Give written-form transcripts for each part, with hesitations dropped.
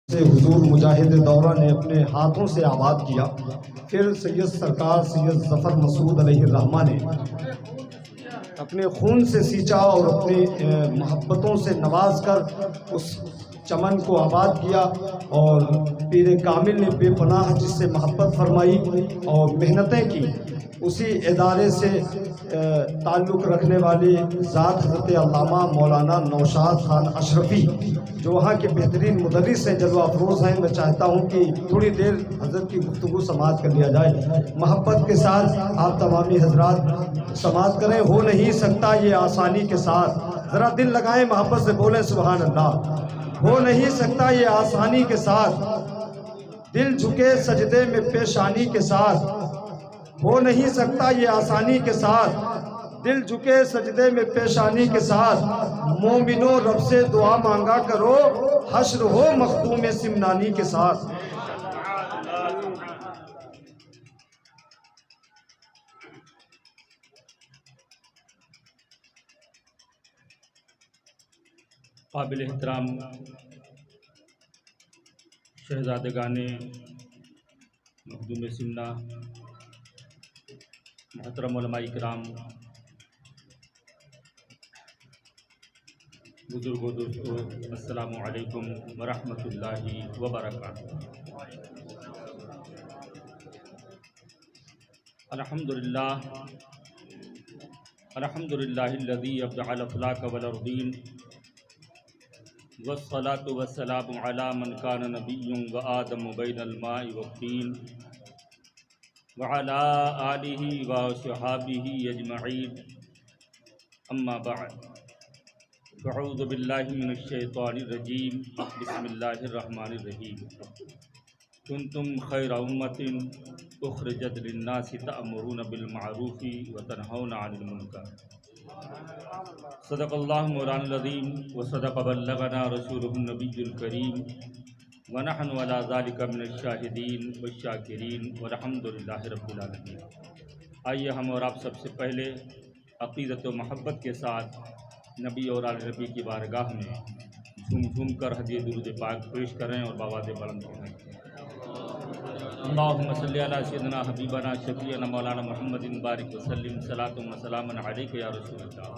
سے حضور مجاہد دورہ نے اپنے ہاتھوں سے آباد کیا، پھر سید سرکار سید ظفر مسعود علیہ الرحمہ نے اپنے خون سے سینچا اور اپنی محبتوں سے نواز کر اس چمن کو آباد کیا، اور پیر کامل نے بے پناہ جس سے محبت فرمائی اور محنتیں کی، اسی ادارے سے تعلق رکھنے والے ذات حضرت علامہ مولانا نوشاد خان اشرفی جو وہاں کے بہترین مدرس ہیں، جلوہ افروز ہیں، میں چاہتا ہوں کہ تھوڑی دیر حضرت کی گفتگو سماعت کر لیا جائے۔ محبت کے ساتھ آپ تمامی حضرات سماعت کریں۔ ہو نہیں سکتا یہ آسانی کے ساتھ، ذرا دل لگائیں، محبت سے بولیں سبحان اللہ۔ ہو نہیں سکتا یہ آسانی کے ساتھ، دل جھکے سجدے میں پیشانی کے ساتھ۔ ہو نہیں سکتا یہ آسانی کے ساتھ، دل جھکے سجدے میں پیشانی کے ساتھ۔ مومنوں رب سے دعا مانگا کرو، حشر ہو مختوم سمنانی کے ساتھ۔ قابل احترام شہزادگان مخدوم سمنا، محترم علماء کرام، بزرگوں، دوستوں، السلام علیکم ورحمۃ اللہ وبرکاتہ۔ الحمدللہ الذی ابدع الافلاک والارضین، والصلاة والسلام علی من کان نبی وآدم بین الماء والطین، وعلی آلہ وصحابہ اجمعین، اما بعد، فاعوذ باللہ من الشیطان الرجیم، بسم اللہ الرحمن الرحیم۔ کنتم خیر امۃ اخرجت للناس تأمرون بالمعروف وتنہون عن المنکر۔ صدق اللہ مولانا العظیم وصدق بلغنا رسولہ النبی الکریم، ونحن علی ذلک من الشاہدین والشاکرین والحمد للہ رب العالمین۔ آئیے ہم اور آپ سب سے پہلے عقیدت و محبت کے ساتھ نبی اور آل نبی کی بارگاہ میں جھوم جھوم کر ہدیہ درود پاک پیش کریں اور بآواز بلند پڑھیں۔ اللہم صلی علی سیدنا حبیبنا شفیعنا مولانا محمد بارک وسلم، صلاۃ و سلام علیک یا رسول اللہ۔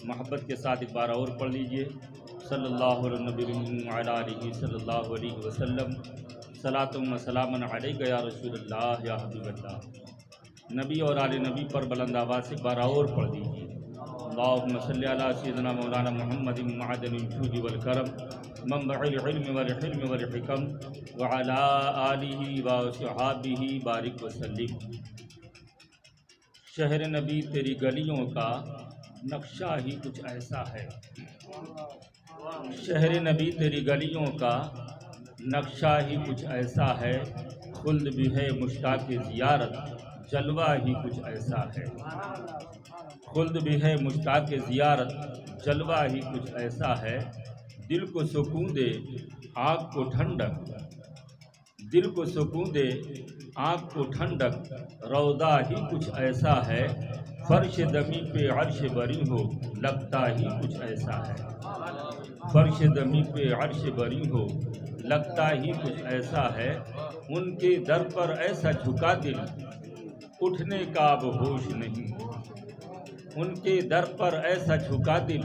محبت کے ساتھ ایک بار اور پڑھ لیجئے، صلی اللہ علیہ نبی وعلی آلہ صلی اللہ علیہ وسلم، صلاۃ و سلام علیک یا رسول اللہ یا حبیب اللہ۔ نبی اور آل نبی پر بلند آواز سے ایک بار اور پڑھ دیجئے، اللہم صلی علی سیدنا مولانا محمد معدن الجود والکرم، منبع العلم والحلم والحکم، وعلی آلہ وصحابہ بارک وسلم۔ شہر نبی تیری گلیوں کا نقشہ ہی کچھ ایسا ہے، شہر نبی تیری گلیوں کا نقشہ ہی کچھ ایسا ہے، خلد بھی ہے مشتاق زیارت، جلوہ ہی کچھ ایسا ہے۔ خلد بھی ہے مشتاق زیارت، جلوہ ہی کچھ ایسا ہے، دل کو سکون دے آنکھ کو ٹھنڈک، دل کو سکون دے آنکھ کو ٹھنڈک، روضہ ہی کچھ ایسا ہے، فرش دمی پہ عرش بری ہو لگتا ہی کچھ ایسا ہے، فرش دمی پہ عرش بری ہو لگتا ہی کچھ ایسا ہے، ان کے در پر ایسا جھکا دل اٹھنے کا اب ہوش نہیں، ان کے در پر ایسا جھکا دل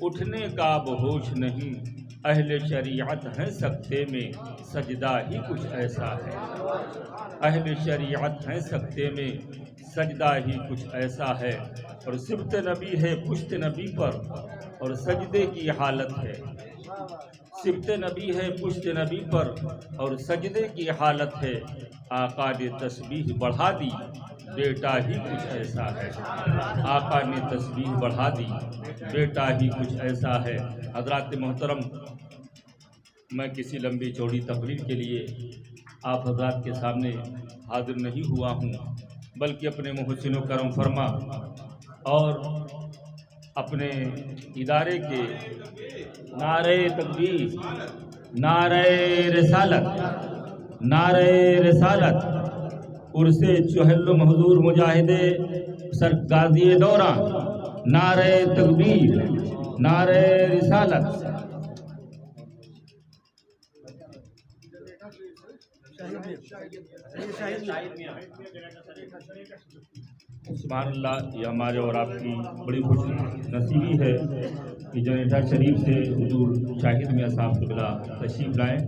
اٹھنے کا اب ہوش نہیں، اہل شریعت ہیں سکتے میں سجدہ ہی کچھ ایسا ہے، اہل شریعت ہیں سکتے میں سجدہ ہی کچھ ایسا ہے، اور سبت نبی ہے پشت نبی پر اور سجدے کی حالت ہے، سبت نبی ہے پشت نبی پر اور سجدے کی حالت ہے، آقا نے تسبیح بڑھا دی بیٹا ہی کچھ ایسا ہے، آقا نے تسبیح بڑھا دی بیٹا ہی کچھ ایسا ہے۔ حضرات محترم، میں کسی لمبی چوڑی تقریر کے لیے آپ حضرات کے سامنے حاضر نہیں ہوا ہوں، بلکہ اپنے محسن و کرم فرما اور اپنے ادارے کے نعرہ تکبیر، نعرہ رسالت، نعرہ رسالت، عرس چہل حضور مجاہد سر غازی دورہ، نعرہ تکبیر، نعرہ رسالت۔ سبحان اللہ، یہ ہمارے اور آپ کی بڑی خوش نصیبی ہے کہ جنیٹا شریف سے حضور شاہد میاں صاحب قبلہ تشریف لائیں۔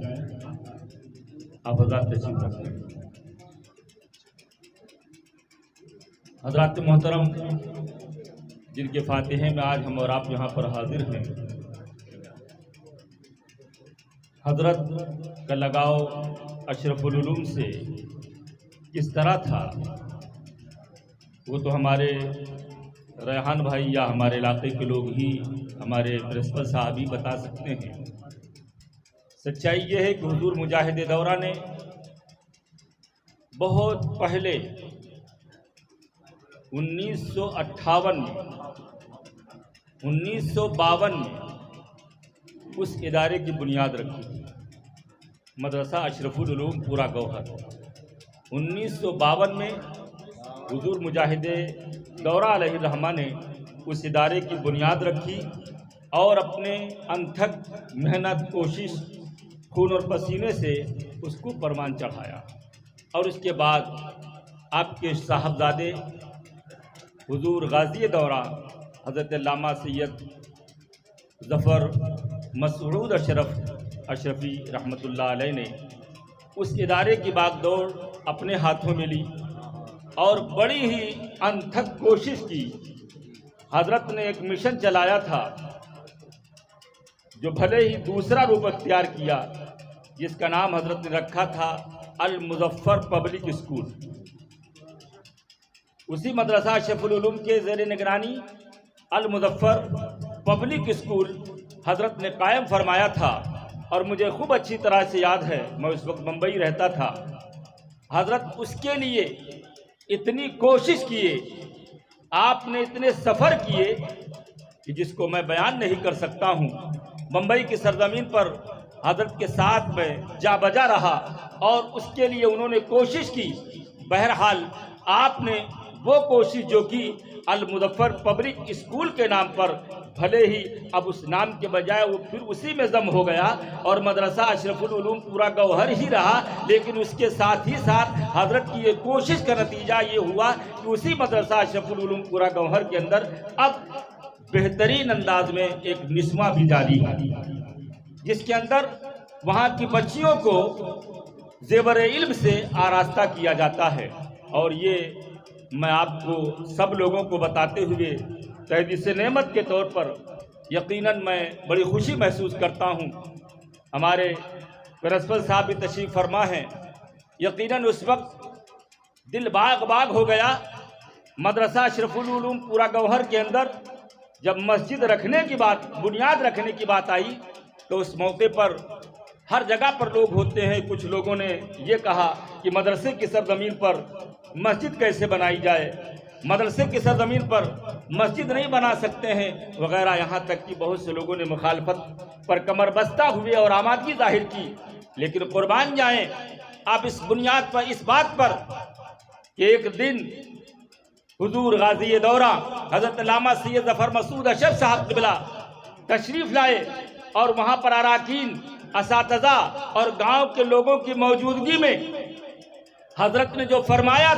آپ حضرات تشریف رکھیں۔ حضرات محترم، جن کے فاتحے میں آج ہم اور آپ یہاں پر حاضر ہیں، حضرت کا لگاؤ اشرف العلوم سے کس طرح تھا وہ تو ہمارے ریحان بھائی یا ہمارے علاقے کے لوگ ہی، ہمارے پرنسپل صاحب ہی بتا سکتے ہیں۔ سچائی یہ ہے کہ حضور مجاہد دورہ نے بہت پہلے 1958 میں 1952 میں اس ادارے کی بنیاد رکھی تھی، مدرسہ اشرف العلوم پورا گوہر۔ 1952 میں حضور مجاہد دورہ علیہ الرحمہ نے اس ادارے کی بنیاد رکھی اور اپنے انتھک محنت، کوشش، خون اور پسینے سے اس کو پروان چڑھایا، اور اس کے بعد آپ کے صاحبزادے حضور غازی دورہ حضرت علامہ سید ظفر مسعود اشرفی رحمۃ اللہ علیہ نے اس ادارے کی باغ دوڑ اپنے ہاتھوں میں لی اور بڑی ہی انتھک کوشش کی۔ حضرت نے ایک مشن چلایا تھا جو بھلے ہی دوسرا روپ اختیار کیا، جس کا نام حضرت نے رکھا تھا المظفر پبلک اسکول۔ اسی مدرسہ اشرف العلوم کے زیر نگرانی المظفر پبلک اسکول حضرت نے قائم فرمایا تھا، اور مجھے خوب اچھی طرح سے یاد ہے، میں اس وقت ممبئی رہتا تھا۔ حضرت اس کے لیے اتنی کوشش کیے، آپ نے اتنے سفر کیے کہ جس کو میں بیان نہیں کر سکتا ہوں۔ ممبئی کی سرزمین پر حضرت کے ساتھ میں جا بجا رہا اور اس کے لیے انہوں نے کوشش کی۔ بہرحال آپ نے وہ کوشش جو کی المظفر پبلک اسکول کے نام پر، بھلے ہی اب اس نام کے بجائے وہ پھر اسی میں ضم ہو گیا اور مدرسہ اشرف العلوم پورا گوہر ہی رہا، لیکن اس کے ساتھ ہی ساتھ حضرت کی یہ کوشش کا نتیجہ یہ ہوا کہ اسی مدرسہ اشرف العلوم پورا گوہر کے اندر اب بہترین انداز میں ایک نسواں بھی جاری ہے، جس کے اندر وہاں کی بچیوں کو زیور علم سے آراستہ کیا جاتا ہے۔ اور یہ میں آپ کو سب لوگوں کو بتاتے ہوئے تحدیث نعمت کے طور پر یقیناً میں بڑی خوشی محسوس کرتا ہوں۔ ہمارے پرنسپل صاحب بھی تشریف فرما ہیں، یقیناً اس وقت دل باغ باغ ہو گیا۔ مدرسہ اشرف العلوم پورا گوہر کے اندر جب مسجد رکھنے کی بات، بنیاد رکھنے کی بات آئی تو اس موقع پر ہر جگہ پر لوگ ہوتے ہیں، کچھ لوگوں نے یہ کہا کہ مدرسے کی سرزمین پر مسجد کیسے بنائی جائے، مدرسے کی سرزمین پر مسجد نہیں بنا سکتے ہیں وغیرہ، یہاں تک کہ بہت سے لوگوں نے مخالفت پر کمر بستہ ہوئے اور آمادگی ظاہر کی۔ لیکن قربان جائیں آپ اس بنیاد پر، اس بات پر کہ ایک دن حضور غازی دورہ حضرت علامہ سید ظفر مسعود اشرف صاحب قبلہ تشریف لائے اور وہاں پر اراکین، اساتذہ اور گاؤں کے لوگوں کی موجودگی میں حضرت نے جو فرمایا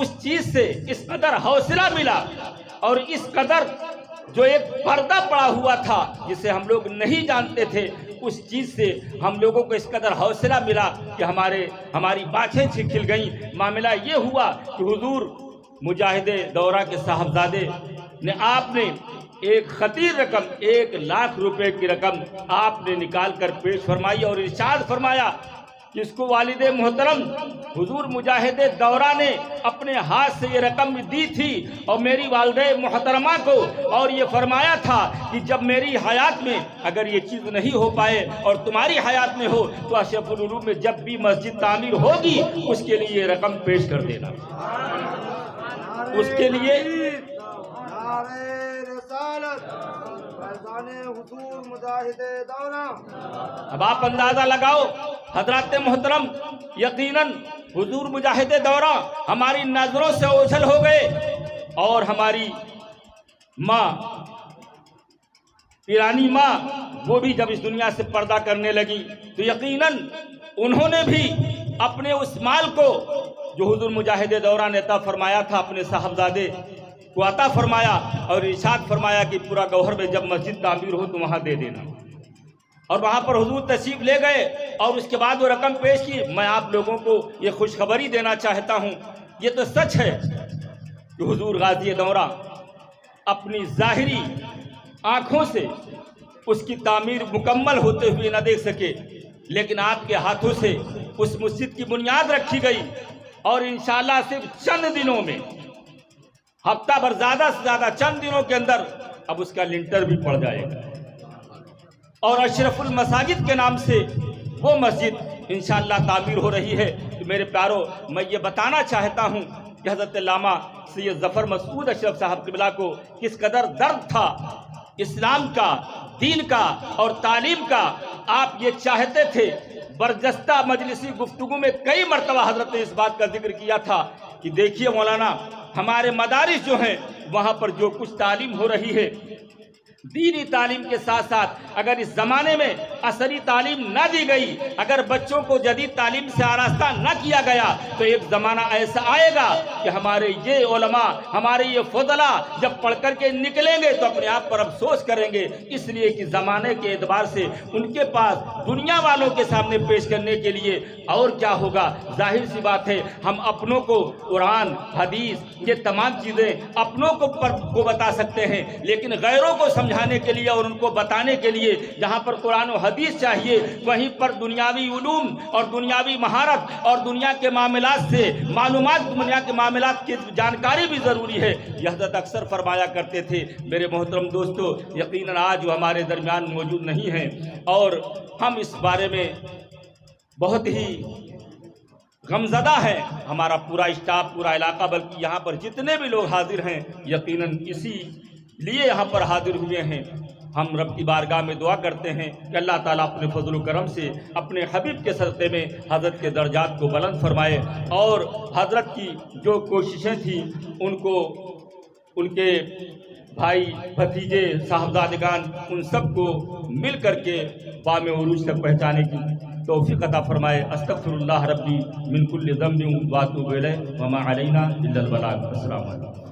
اس چیز سے اس قدر حوصلہ ملا، اور اس قدر جو ایک پردہ پڑا ہوا تھا جسے ہم لوگ نہیں جانتے تھے، اس چیز سے ہم لوگوں کو اس قدر حوصلہ ملا کہ ہماری بانچیں کھل گئیں۔ معاملہ یہ ہوا کہ حضور مجاہد دورہ کے صاحبزادے نے، آپ نے ایک خطیر رقم 1,00,000 روپے کی رقم آپ نے نکال کر پیش فرمائی اور ارشاد فرمایا کہ اس کو والد محترم حضور مجاہد دورہ نے اپنے ہاتھ سے یہ رقم دی تھی اور میری والدہ محترمہ کو، اور یہ فرمایا تھا کہ جب میری حیات میں اگر یہ چیز نہیں ہو پائے اور تمہاری حیات میں ہو تو اشرف العلوم میں جب بھی مسجد تعمیر ہوگی اس کے لیے یہ رقم پیش کر دینا۔ اس کے لیے اب آپ اندازہ لگاؤ حضرات محترم، یقیناً حضور مجاہد دورہ ہماری نظروں سے اوجھل ہو گئے، اور ہماری ماں پیرانی ماں وہ بھی جب اس دنیا سے پردہ کرنے لگی تو یقیناً انہوں نے بھی اپنے اس مال کو جو حضور مجاہد دورہ نے عطا فرمایا تھا اپنے صاحبزادے کو عطا فرمایا اور ارشاد فرمایا کہ پورا گوہر میں جب مسجد تعمیر ہو تو وہاں دے دینا، اور وہاں پر حضور تشریف لے گئے اور اس کے بعد وہ رقم پیش کی۔ میں آپ لوگوں کو یہ خوشخبری دینا چاہتا ہوں، یہ تو سچ ہے کہ حضور غازی دورہ اپنی ظاہری آنکھوں سے اس کی تعمیر مکمل ہوتے ہوئے نہ دیکھ سکے، لیکن آپ کے ہاتھوں سے اس مسجد کی بنیاد رکھی گئی، اور انشاءاللہ صرف چند دنوں میں، ہفتہ بھر زیادہ سے زیادہ چند دنوں کے اندر اب اس کا لنٹر بھی پڑ جائے گا، اور اشرف المساجد کے نام سے وہ مسجد انشاءاللہ تعمیر ہو رہی ہے۔ تو میرے پیارو، میں یہ بتانا چاہتا ہوں کہ حضرت علامہ سید ظفر مسعود اشرف صاحب قبلہ کو کس قدر درد تھا اسلام کا، دین کا اور تعلیم کا۔ آپ یہ چاہتے تھے، برجستہ مجلسی گفتگو میں کئی مرتبہ حضرت نے اس بات کا ذکر کیا تھا کہ دیکھیے مولانا، ہمارے مدارس جو ہیں وہاں پر جو کچھ تعلیم ہو رہی ہے، دینی تعلیم کے ساتھ ساتھ اگر اس زمانے میں عصری تعلیم نہ دی گئی، اگر بچوں کو جدید تعلیم سے آراستہ نہ کیا گیا، تو ایک زمانہ ایسا آئے گا کہ ہمارے یہ علماء، ہمارے یہ فضلاء جب پڑھ کر کے نکلیں گے تو اپنے آپ پر افسوس کریں گے، اس لیے کہ زمانے کے اعتبار سے ان کے پاس دنیا والوں کے سامنے پیش کرنے کے لیے اور کیا ہوگا۔ ظاہر سی بات ہے، ہم اپنوں کو قرآن، حدیث، یہ تمام چیزیں اپنوں کو بتا سکتے ہیں، لیکن غیروں کو سمجھانے کے لیے اور ان کو بتانے کے لیے جہاں پر قرآن و حدیث چاہیے، وہیں پر دنیاوی علوم اور دنیاوی مہارت اور دنیا کے معاملات سے معلومات، دنیا کے معاملات کی جانکاری بھی ضروری ہے۔ یہ حضرت اکثر فرمایا کرتے تھے۔ میرے محترم دوستو، یقیناً آج وہ ہمارے درمیان موجود نہیں ہیں، اور ہم اس بارے میں بہت ہی غمزدہ ہے، ہمارا پورا اسٹاف، پورا علاقہ، بلکہ یہاں پر جتنے بھی لوگ حاضر ہیں یقیناً اسی لیے یہاں پر حاضر ہوئے ہیں۔ ہم رب کی بارگاہ میں دعا کرتے ہیں کہ اللہ تعالیٰ اپنے فضل و کرم سے اپنے حبیب کے صدقے میں حضرت کے درجات کو بلند فرمائے، اور حضرت کی جو کوششیں تھیں ان کو ان کے بھائی، بھتیجے، صاحبزادگان، ان سب کو مل کر کے بام عروج تک پہنچانے کی توفیق عطا فرمائے۔ استغفر اللہ ربی من کل ذنب واتوب الیہ وما علینا الا البلاغ۔ السلام علیکم۔